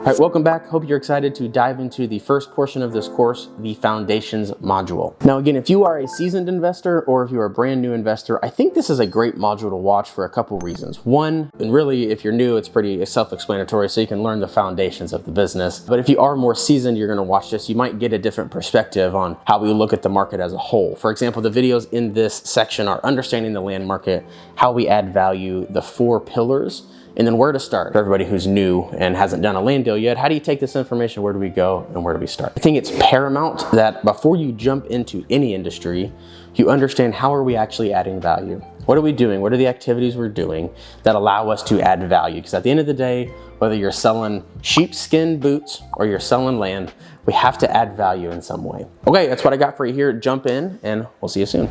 All right, welcome back. Hope you're excited to dive into the first portion of this course, the Foundations module. Now, again, if you are a seasoned investor or if you're a brand new investor, I think this is a great module to watch for a couple reasons. One, and really, if you're new, it's pretty self-explanatory, so you can learn the foundations of the business. But if you are more seasoned, you're gonna watch this, you might get a different perspective on how we look at the market as a whole. For example, the videos in this section are understanding the land market, how we add value, the 4 pillars, and then where to start. For everybody who's new and hasn't done a land deal yet, how do you take this information? Where do we go and where do we start? I think it's paramount that before you jump into any industry, you understand how are we actually adding value? What are we doing? What are the activities we're doing that allow us to add value? Because at the end of the day, whether you're selling sheepskin boots or you're selling land, we have to add value in some way. Okay, that's what I got for you here. Jump in and we'll see you soon.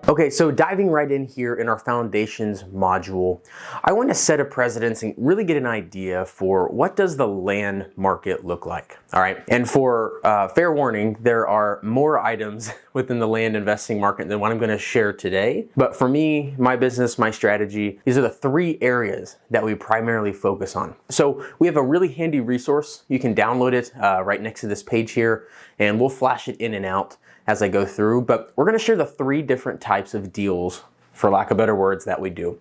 Okay, so diving right in here in our Foundations module, I want to set a precedence and really get an idea for what does the land market look like, all right? And for fair warning, there are more items within the land investing market than what I'm going to share today. But for me, my business, my strategy, these are the 3 areas that we primarily focus on. So we have a really handy resource. You can download it right next to this page here, and we'll flash it in and out as I go through, but we're going to share the 3 different types of deals, for lack of better words, that we do.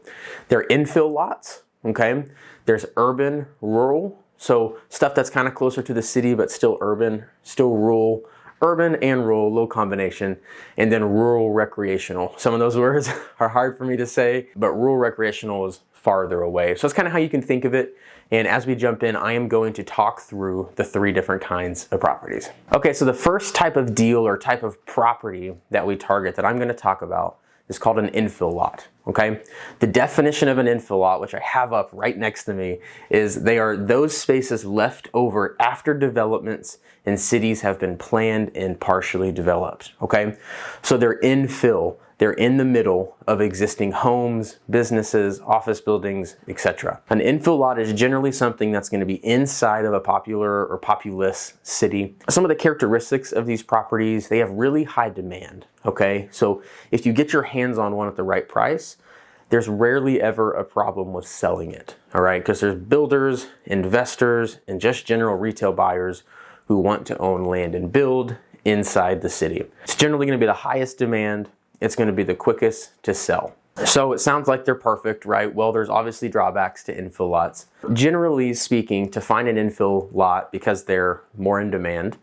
They're infill lots, okay? There's urban, rural, so stuff that's kind of closer to the city, but still urban, still rural, urban and rural, little combination, and then rural recreational. Some of those words are hard for me to say, but rural recreational is farther away. So that's kind of how you can think of it. And as we jump in, I am going to talk through the 3 different kinds of properties. Okay, so the first type of deal or type of property that we target that I'm going to talk about is called an infill lot, okay? The definition of an infill lot, which I have up right next to me, is they are those spaces left over after developments and cities have been planned and partially developed, okay? So they're infill. They're in the middle of existing homes, businesses, office buildings, etc. An infill lot is generally something that's going to be inside of a popular or populous city. Some of the characteristics of these properties, they have really high demand, okay? So if you get your hands on one at the right price, there's rarely ever a problem with selling it, all right? Because there's builders, investors, and just general retail buyers who want to own land and build inside the city. It's generally going to be the highest demand. It's going to be the quickest to sell. So it sounds like they're perfect, right? Well, there's obviously drawbacks to infill lots. Generally speaking, to find an infill lot, because they're more in demand,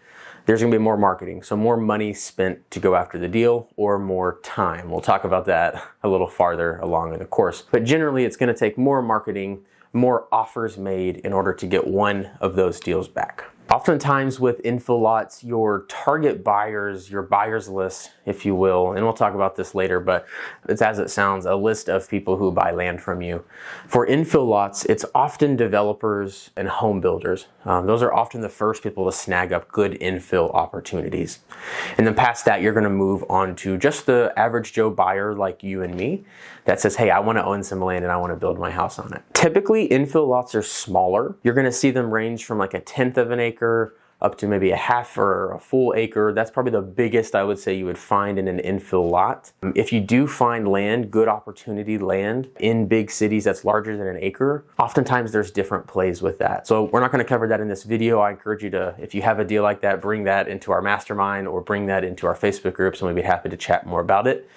there's going to be more marketing. So more money spent to go after the deal or more time. We'll talk about that a little farther along in the course. But generally, it's going to take more marketing, more offers made in order to get one of those deals back. Oftentimes with infill lots, your target buyers, your buyers list, if you will, and we'll talk about this later, but it's as it sounds, a list of people who buy land from you. For infill lots, it's often developers and home builders. Those are often the first people to snag up good infill opportunities. And then past that, you're gonna move on to just the average Joe buyer like you and me that says, hey, I wanna own some land and I wanna build my house on it. Typically, infill lots are smaller. You're gonna see them range from like 1/10 of an acre up to maybe 1/2 or a full acre. That's probably the biggest I would say you would find in an infill lot. If you do find land, good opportunity land in big cities that's larger than an acre, oftentimes there's different plays with that. So we're not going to cover that in this video. I encourage you to, if you have a deal like that, bring that into our mastermind or bring that into our Facebook groups and we'd be happy to chat more about it.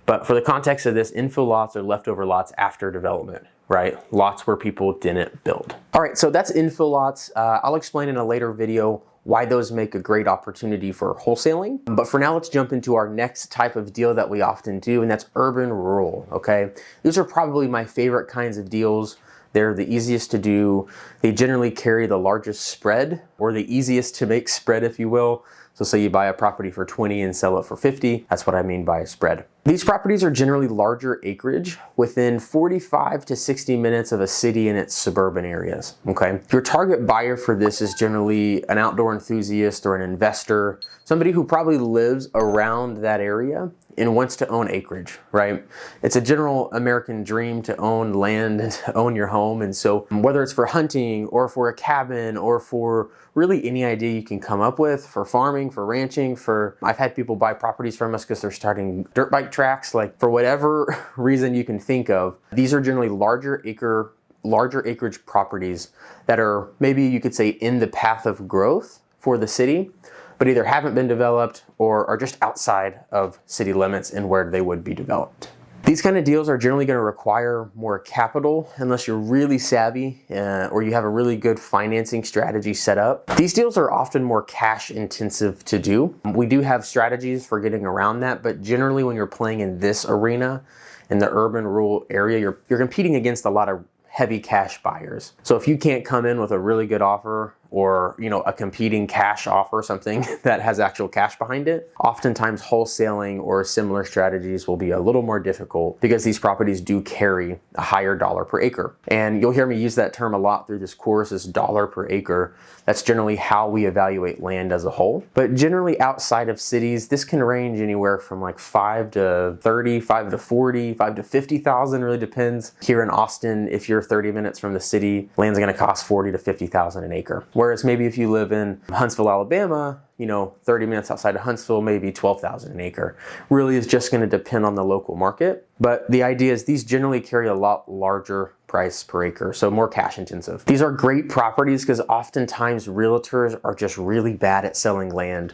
But for the context of this, infill lots are leftover lots after development, right? Lots where people didn't build. All right, so that's infill lots. I'll explain in a later video why those make a great opportunity for wholesaling. But for now, let's jump into our next type of deal that we often do, and that's urban rural, okay? These are probably my favorite kinds of deals. They're the easiest to do. They generally carry the largest spread, or the easiest to make spread, if you will. So say you buy a property for 20 and sell it for 50. That's what I mean by a spread. These properties are generally larger acreage within 45 to 60 minutes of a city in its suburban areas, okay? Your target buyer for this is generally an outdoor enthusiast or an investor, somebody who probably lives around that area and wants to own acreage, right? It's a general American dream to own land and to own your home. And so whether it's for hunting or for a cabin or for really any idea you can come up with, for farming, for ranching, I've had people buy properties from us because they're starting dirt bike tracks, like for whatever reason you can think of. These are generally larger acreage properties that are, maybe you could say, in the path of growth for the city, but either haven't been developed or are just outside of city limits and where they would be developed. These kind of deals are generally going to require more capital unless you're really savvy or you have a really good financing strategy set up. These deals are often more cash intensive to do. We do have strategies for getting around that, but generally when you're playing in this arena, in the urban rural area, you're competing against a lot of heavy cash buyers. So if you can't come in with a really good offer or a competing cash offer, something that has actual cash behind it, oftentimes wholesaling or similar strategies will be a little more difficult because these properties do carry a higher dollar per acre. And you'll hear me use that term a lot through this course, is dollar per acre. That's generally how we evaluate land as a whole. But generally outside of cities, this can range anywhere from like 5 to 30, 5 to 40, 5 to 50,000, really depends. Here in Austin, if you're 30 minutes from the city, land's gonna cost 40 to 50,000 an acre. Whereas maybe if you live in Huntsville, Alabama, 30 minutes outside of Huntsville, maybe 12,000 an acre. Really is just going to depend on the local market. But the idea is these generally carry a lot larger price per acre, so more cash intensive. These are great properties because oftentimes realtors are just really bad at selling land.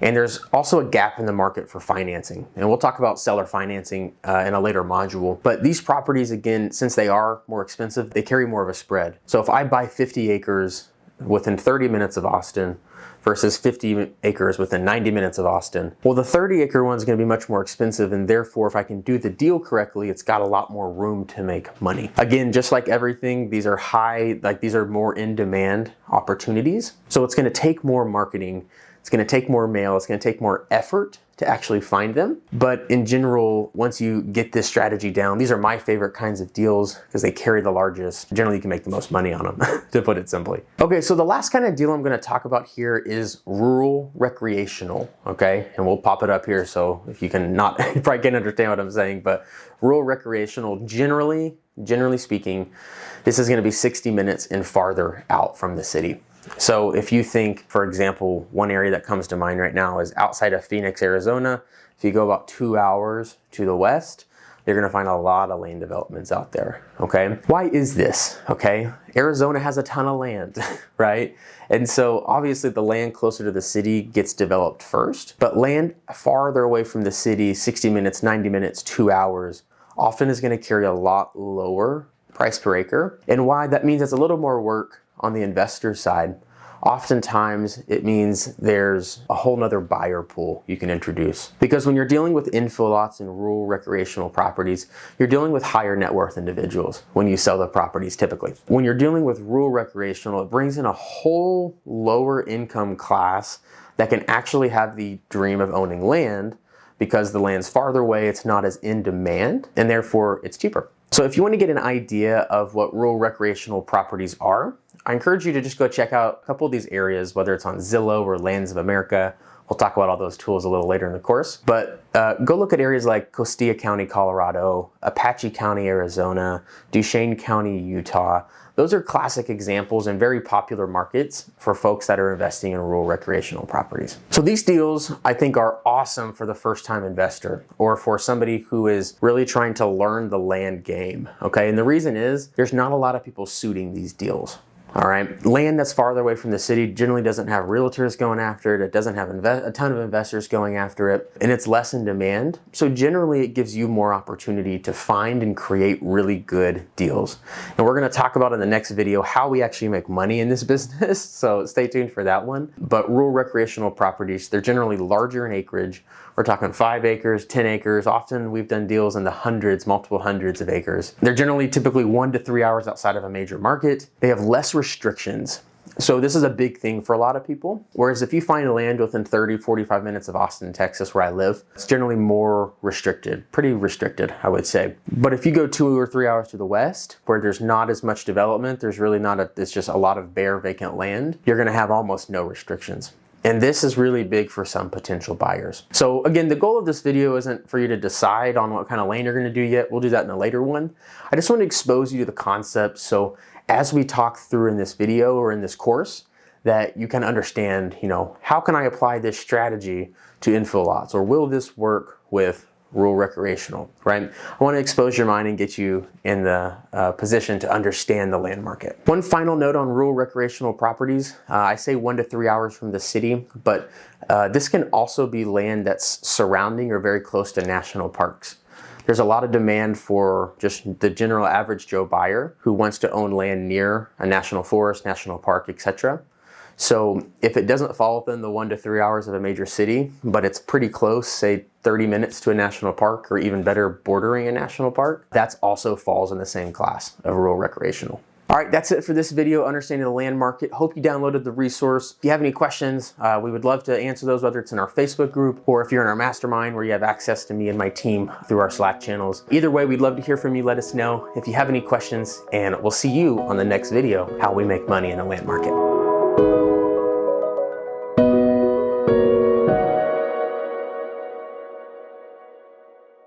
And there's also a gap in the market for financing. And we'll talk about seller financing in a later module. But these properties, again, since they are more expensive, they carry more of a spread. So if I buy 50 acres within 30 minutes of Austin versus 50 acres within 90 minutes of Austin, well, the 30 acre one is going to be much more expensive, and therefore if I can do the deal correctly, it's got a lot more room to make money. Again, just like everything, these are these are more in demand opportunities. So it's going to take more marketing, it's going to take more mail, it's going to take more effort to actually find them. But in general, once you get this strategy down, these are my favorite kinds of deals because they carry the largest. Generally, you can make the most money on them, to put it simply. Okay, so the last kind of deal I'm going to talk about here is rural recreational, okay? And we'll pop it up here so if you can not, you probably can't understand what I'm saying, but rural recreational, generally speaking, this is going to be 60 minutes and farther out from the city. So if you think, for example, one area that comes to mind right now is outside of Phoenix, Arizona. If you go about 2 hours to the west, you're gonna find a lot of land developments out there, okay? Why is this, okay? Arizona has a ton of land, right? And so obviously the land closer to the city gets developed first, but land farther away from the city, 60 minutes, 90 minutes, 2 hours, often is gonna carry a lot lower price per acre. And why? That means it's a little more work on the investor side. Oftentimes it means there's a whole nother buyer pool you can introduce. Because when you're dealing with infill lots and rural recreational properties, you're dealing with higher net worth individuals when you sell the properties typically. When you're dealing with rural recreational, it brings in a whole lower income class that can actually have the dream of owning land because the land's farther away, it's not as in demand, and therefore it's cheaper. So if you want to get an idea of what rural recreational properties are, I encourage you to just go check out a couple of these areas, whether it's on Zillow or Lands of America. We'll talk about all those tools a little later in the course. But go look at areas like Costilla County, Colorado, Apache County, Arizona, Duchesne County, Utah. Those are classic examples and very popular markets for folks that are investing in rural recreational properties. So these deals, I think, are awesome for the first-time investor or for somebody who is really trying to learn the land game, okay? And the reason is there's not a lot of people suiting these deals. All right, land that's farther away from the city generally doesn't have realtors going after it. It doesn't have a ton of investors going after it, and it's less in demand. So generally it gives you more opportunity to find and create really good deals. And we're gonna talk about in the next video how we actually make money in this business. So stay tuned for that one. But rural recreational properties, they're generally larger in acreage. We're talking 5 acres, 10 acres. Often we've done deals in the hundreds, multiple hundreds of acres. They're generally typically 1 to 3 hours outside of a major market. They have less restrictions. So this is a big thing for a lot of people. Whereas if you find land within 30, 45 minutes of Austin, Texas, where I live, it's generally more restricted, pretty restricted, I would say. But if you go 2 or 3 hours to the west, where there's not as much development, there's really not it's just a lot of bare vacant land, you're gonna have almost no restrictions. And this is really big for some potential buyers. So again, the goal of this video isn't for you to decide on what kind of land you're going to do yet. We'll do that in a later one. I just want to expose you to the concept, so as we talk through in this video or in this course, that you can understand, how can I apply this strategy to infill lots, or will this work with rural recreational, right? I want to expose your mind and get you in the position to understand the land market. One final note on rural recreational properties. I say 1 to 3 hours from the city, but this can also be land that's surrounding or very close to national parks. There's a lot of demand for just the general average Joe buyer who wants to own land near a national forest, national park, etc. So if it doesn't fall within the 1 to 3 hours of a major city, but it's pretty close, say 30 minutes to a national park, or even better, bordering a national park, that also falls in the same class of rural recreational. All right, that's it for this video, Understanding the Land Market. Hope you downloaded the resource. If you have any questions, we would love to answer those, whether it's in our Facebook group or if you're in our mastermind where you have access to me and my team through our Slack channels. Either way, we'd love to hear from you. Let us know if you have any questions, and we'll see you on the next video, how we make money in the land market.